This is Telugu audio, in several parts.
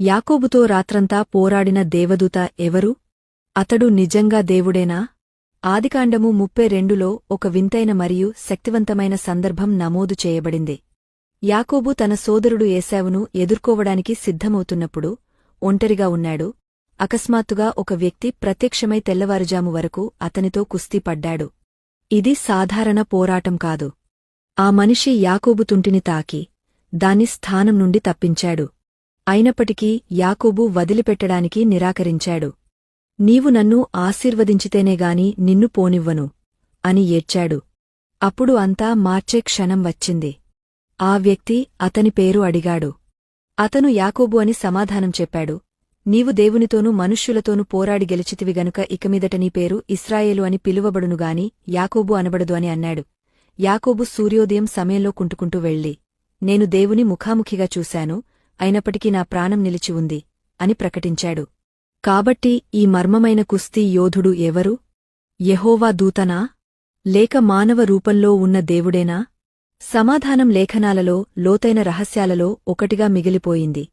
యాకోబుతో రాత్రంతా పోరాడిన దేవదూత ఎవరు? అతడు నిజంగా దేవుడేనా? ఆదికాండము 32లో ఒక వింతైన మరియు శక్తివంతమైన సందర్భం నమోదు చేయబడింది. యాకోబు తన సోదరుడు ఏశావును ఎదుర్కోవడానికి సిద్ధమవుతున్నప్పుడు ఒంటరిగా ఉన్నాడు. అకస్మాత్తుగా ఒక వ్యక్తి ప్రత్యక్షమై తెల్లవారుజాము వరకు అతనితో కుస్తీ పడ్డాడు. ఇది సాధారణ పోరాటం కాదు. ఆ మనిషి యాకోబు తుంటిని తాకి దాని స్థానం నుండి తప్పించాడు. అయినప్పటికీ యాకోబు వదిలిపెట్టడానికి నిరాకరించాడు. నీవు నన్ను ఆశీర్వదించితేనేగాని నిన్ను పోనివ్వను అని ఏడ్చాడు. అప్పుడు అంతా మార్చే క్షణం వచ్చింది. ఆ వ్యక్తి అతని పేరు అడిగాడు. అతను యాకోబు అని సమాధానం చెప్పాడు. నీవు దేవునితోనూ మనుష్యులతోనూ పోరాడి గెలిచితివి గనుక ఇకమీదట నీ పేరు ఇశ్రాయేలు అని పిలువబడునుగాని యాకోబు అనబడదు అని అన్నాడు. యాకోబు సూర్యోదయం సమయంలో కుంటుకుంటూ వెళ్ళి, నేను దేవుని ముఖాముఖిగా చూశాను, అయినప్పటికీ నా ప్రాణం నిలిచి ఉంది అని ప్రకటించాడు. కాబట్టి ఈ మర్మమైన కుస్తీ యోధుడు ఎవరు? యెహోవా దూతనా? లేక మానవ రూపంలో ఉన్న దేవుడేనా? సమాధానం లేఖనాలలో లోతైన రహస్యాలలో ఒకటిగా మిగిలిపోయింది.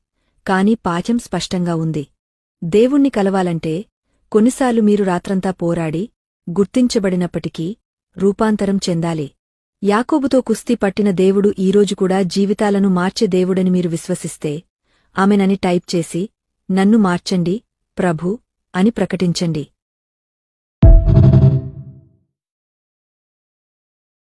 కాని పాఠం స్పష్టంగా ఉంది. దేవుణ్ణి కలవాలంటే కొన్నిసార్లు మీరు రాత్రంతా పోరాడి గుర్తించబడినప్పటికీ రూపాంతరం చెందాలి. యాకోబుతో కుస్తీ పట్టిన దేవుడు ఈరోజు కూడా జీవితాలను మార్చే దేవుడని మీరు విశ్వసిస్తే ఆమెనని టైప్ చేసి, నన్ను మార్చండి ప్రభూ అని ప్రకటించండి.